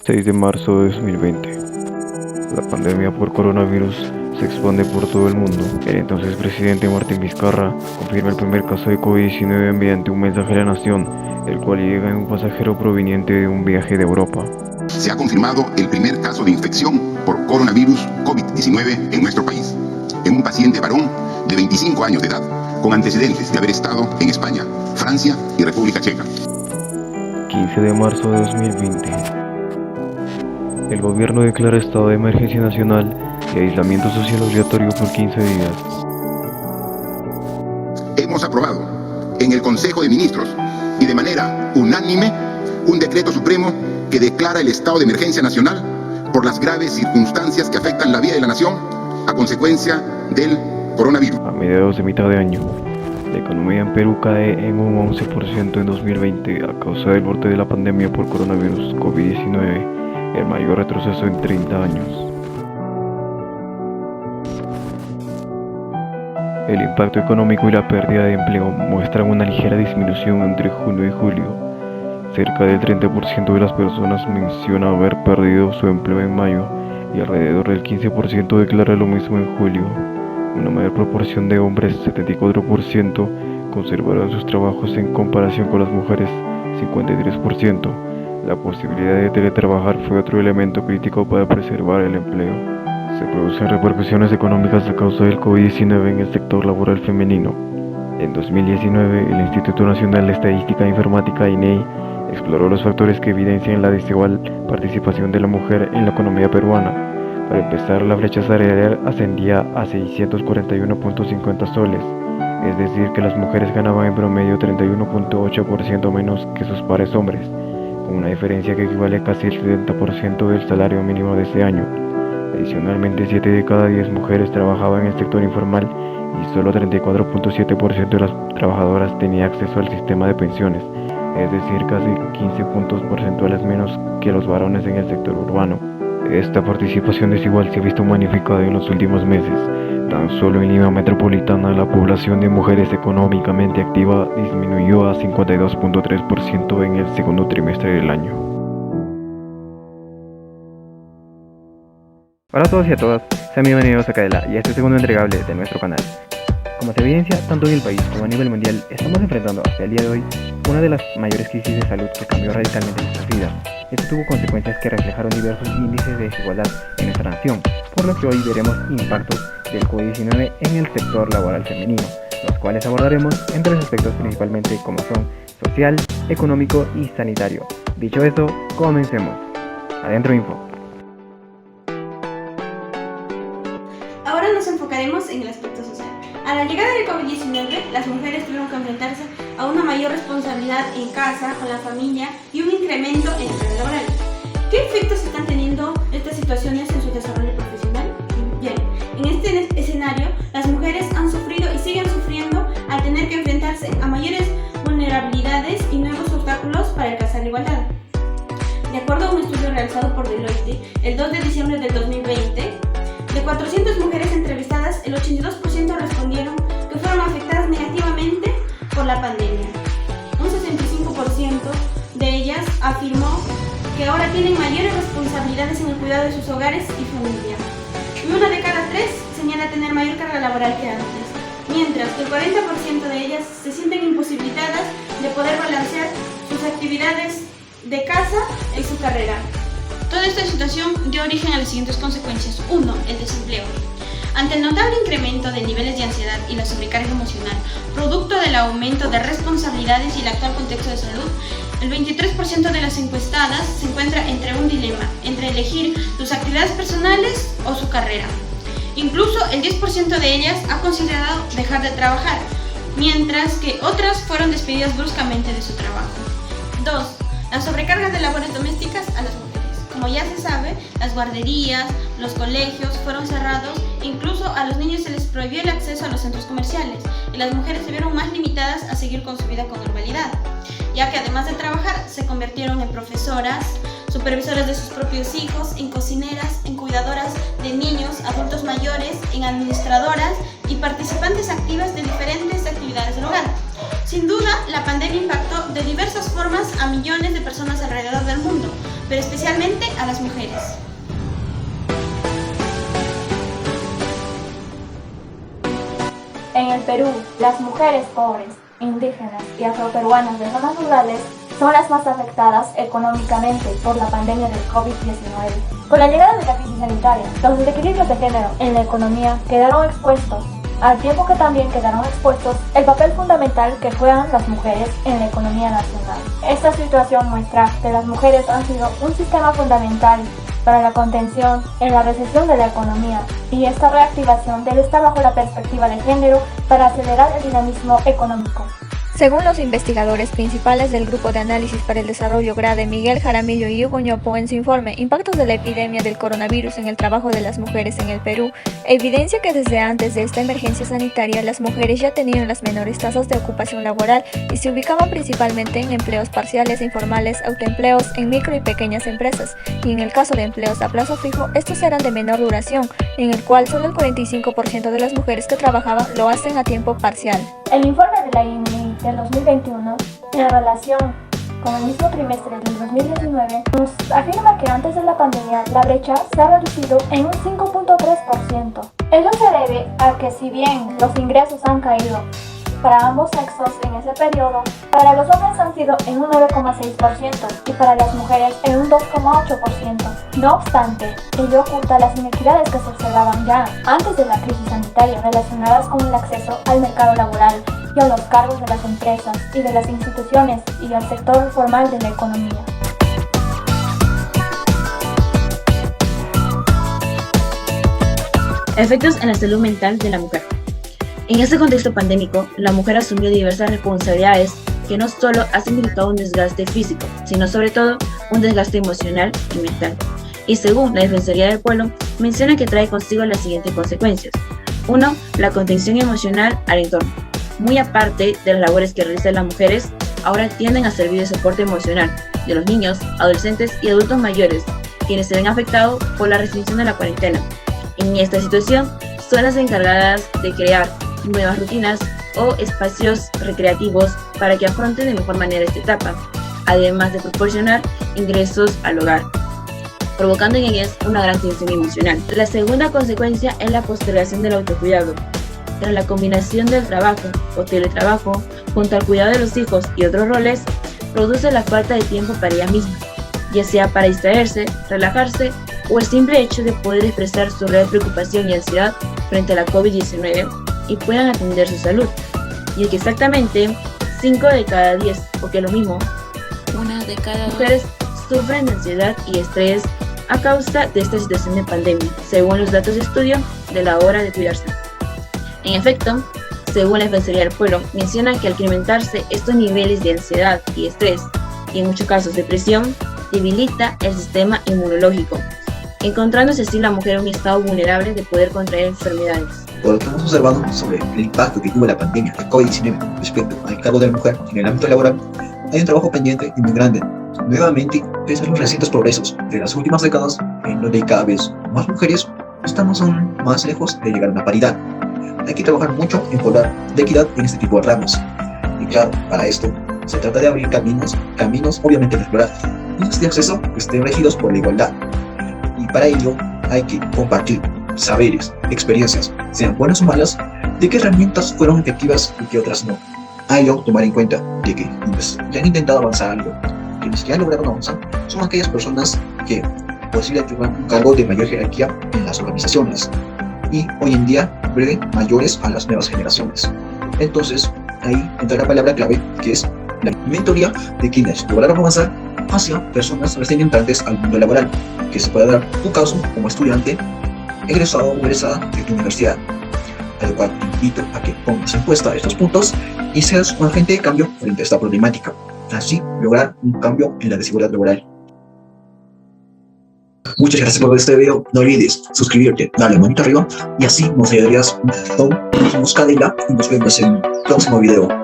6 de marzo de 2020. La pandemia por coronavirus se expande por todo el mundo. El entonces presidente Martín Vizcarra confirma el primer caso de COVID-19 mediante un mensaje a la nación, el cual llega en un pasajero proveniente de un viaje de Europa. Se ha confirmado el primer caso de infección por coronavirus COVID-19 en nuestro país, en un paciente varón de 25 años de edad, con antecedentes de haber estado en España, Francia y República Checa. 15 de marzo de 2020. El gobierno declara estado de emergencia nacional y aislamiento social obligatorio por 15 días. Hemos aprobado en el Consejo de Ministros y de manera unánime un decreto supremo que declara el estado de emergencia nacional por las graves circunstancias que afectan la vida de la nación a consecuencia del coronavirus. A mediados de mitad de año, la economía en Perú cae en un 11% en 2020 a causa del brote de la pandemia por coronavirus COVID-19, el mayor retroceso en 30 años. El impacto económico y la pérdida de empleo muestran una ligera disminución entre junio y julio. Cerca del 30% de las personas menciona haber perdido su empleo en mayo y alrededor del 15% declara lo mismo en julio. Una mayor proporción de hombres, 74%, conservaron sus trabajos en comparación con las mujeres, 53%. La posibilidad de teletrabajar fue otro elemento crítico para preservar el empleo. Se producen repercusiones económicas a causa del COVID-19 en el sector laboral femenino. En 2019, el Instituto Nacional de Estadística e Informática, INEI, exploró los factores que evidencian la desigual participación de la mujer en la economía peruana. Para empezar, la brecha salarial ascendía a 641.50 soles, es decir, que las mujeres ganaban en promedio 31.8% menos que sus pares hombres, con una diferencia que equivale a casi el 70% del salario mínimo de ese año. Adicionalmente, 7 de cada 10 mujeres trabajaban en el sector informal y solo 34.7% de las trabajadoras tenía acceso al sistema de pensiones, es decir, casi 15 puntos porcentuales menos que los varones en el sector urbano. Esta participación desigual se ha visto magnificada en los últimos meses. Tan solo en Lima metropolitana la población de mujeres económicamente activa disminuyó a 52.3% en el segundo trimestre del año. Hola a todos y a todas, sean bienvenidos a Cadela y a este segundo entregable de nuestro canal. Como se evidencia tanto en el país como a nivel mundial, estamos enfrentando hasta el día de hoy una de las mayores crisis de salud que cambió radicalmente nuestras vidas. Esto tuvo consecuencias que reflejaron diversos índices de desigualdad en nuestra nación, por lo que hoy veremos impactos del COVID-19 en el sector laboral femenino, los cuales abordaremos en tres aspectos principalmente como son social, económico y sanitario. Dicho esto, comencemos. Adentro Info. Ahora nos enfocaremos en el aspecto social. A la llegada del COVID-19, las mujeres tuvieron que enfrentarse a una mayor responsabilidad en casa, con la familia y un incremento en el empleo laboral. ¿Qué efectos están teniendo estas situaciones en su desarrollo profesional? Bien, en este escenario, las mujeres han sufrido y siguen sufriendo al tener que enfrentarse a mayores vulnerabilidades y nuevos obstáculos para alcanzar la igualdad. De acuerdo a un estudio realizado por Deloitte el 2 de diciembre del 2020, de 400 mujeres entrevistadas, el 82% respondieron que fueron afectadas negativamente por la pandemia. Un 65% de ellas afirmó que ahora tienen mayores responsabilidades en el cuidado de sus hogares y familia. Y una de cada 3 señala tener mayor carga laboral que antes, mientras que el 40% de ellas se sienten imposibilitadas de poder balancear sus actividades de casa y su carrera. Toda esta situación dio origen a las siguientes consecuencias. 1. El desempleo. Ante el notable incremento de niveles de ansiedad y la sobrecarga emocional, producto del aumento de responsabilidades y el actual contexto de salud, el 23% de las encuestadas se encuentra entre un dilema, entre elegir sus actividades personales o su carrera. Incluso el 10% de ellas ha considerado dejar de trabajar, mientras que otras fueron despedidas bruscamente de su trabajo. 2. La sobrecarga de labores domésticas a las mujeres. Como ya se sabe, las guarderías, los colegios fueron cerrados, incluso a los niños se les prohibió el acceso a los centros comerciales y las mujeres se vieron más limitadas a seguir con su vida con normalidad, ya que además de trabajar se convirtieron en profesoras, supervisoras de sus propios hijos, en cocineras, en cuidadoras de niños, adultos mayores, en administradoras y participantes activas de diferentes actividades del hogar. Sin duda, la pandemia impactó de diversas formas a millones de personas alrededor del mundo, pero especialmente a las mujeres. En el Perú, las mujeres pobres, indígenas y afroperuanas de zonas rurales son las más afectadas económicamente por la pandemia del COVID-19. Con la llegada de la crisis sanitaria, los desequilibrios de género en la economía quedaron expuestos, al tiempo que también quedaron expuestos el papel fundamental que juegan las mujeres en la economía nacional. Esta situación muestra que las mujeres han sido un sistema fundamental para la contención en la recesión de la economía, y esta reactivación debe estar bajo la perspectiva de género para acelerar el dinamismo económico. Según los investigadores principales del Grupo de Análisis para el Desarrollo GRADE, Miguel Jaramillo y Hugo Ñopo, en su informe Impactos de la epidemia del coronavirus en el trabajo de las mujeres en el Perú, evidencia que desde antes de esta emergencia sanitaria las mujeres ya tenían las menores tasas de ocupación laboral y se ubicaban principalmente en empleos parciales e informales, autoempleos en micro y pequeñas empresas, y en el caso de empleos a plazo fijo, estos eran de menor duración, en el cual solo el 45% de las mujeres que trabajaban lo hacen a tiempo parcial. El informe de la INEI del 2021, en relación con el mismo trimestre del 2019, nos afirma que antes de la pandemia la brecha se ha reducido en un 5.3%. Ello se debe a que, si bien los ingresos han caído para ambos sexos en ese periodo, para los hombres han sido en un 9,6% y para las mujeres en un 2,8%. No obstante, ello oculta las inequidades que se observaban ya antes de la crisis sanitaria relacionadas con el acceso al mercado laboral y a los cargos de las empresas y de las instituciones y al sector formal de la economía. Efectos en la salud mental de la mujer. En este contexto pandémico, la mujer asumió diversas responsabilidades que no solo han significado un desgaste físico, sino sobre todo un desgaste emocional y mental. Y según la Defensoría del Pueblo, menciona que trae consigo las siguientes consecuencias. 1. La contención emocional al entorno. Muy aparte de las labores que realizan las mujeres, ahora tienden a servir de soporte emocional de los niños, adolescentes y adultos mayores, quienes se ven afectados por la restricción de la cuarentena. En esta situación, son las encargadas de crear nuevas rutinas o espacios recreativos para que afronten de mejor manera esta etapa, además de proporcionar ingresos al hogar, provocando en ellas una gran tensión emocional. La segunda consecuencia es la postergación del autocuidado. Tras la combinación del trabajo o teletrabajo junto al cuidado de los hijos y otros roles, produce la falta de tiempo para ella misma, ya sea para distraerse, relajarse o el simple hecho de poder expresar su real preocupación y ansiedad frente a la COVID-19 y puedan atender su salud. Y es que exactamente 5 de cada 10, o que lo mismo, 1 de cada 2 mujeres sufren de ansiedad y estrés a causa de esta situación de pandemia, según los datos de estudio de la hora de cuidarse. En efecto, según la Defensoría del Pueblo, mencionan que al incrementarse estos niveles de ansiedad y estrés, y en muchos casos depresión, debilita el sistema inmunológico, encontrándose así la mujer en un estado vulnerable de poder contraer enfermedades. Por lo que hemos observado sobre el impacto que tuvo la pandemia de COVID-19 respecto al cargo de la mujer en el ámbito laboral, hay un trabajo pendiente y muy grande. Nuevamente, pese a los recientes progresos de las últimas décadas, en donde cada vez más mujeres estamos aún más lejos de llegar a una paridad. Hay que trabajar mucho en lograr de equidad en este tipo de ramos. Y claro, para esto, se trata de abrir caminos obviamente de explorar, y de acceso que estén regidos por la igualdad. Y para ello, hay que compartir saberes, experiencias, sean buenas o malas, de qué herramientas fueron efectivas y qué otras no. A ello, tomar en cuenta de que quienes ya han intentado avanzar algo, quienes ya lograron avanzar, son aquellas personas que posiblemente llevan un cargo de mayor jerarquía en las organizaciones y hoy en día ven mayores a las nuevas generaciones. Entonces, ahí entra la palabra clave, que es la mentoría de quienes lograron avanzar hacia personas recién entrantes al mundo laboral, que se pueda dar tu caso como estudiante, egresado o egresada de tu universidad, a lo cual te invito a que pongas en cuenta estos puntos y seas un agente de cambio frente a esta problemática, así lograr un cambio en la desigualdad laboral. Muchas gracias por ver este video, no olvides suscribirte, darle manito arriba y así nos ayudarías un montón. Nos vemos Cadela y nos vemos en el próximo video.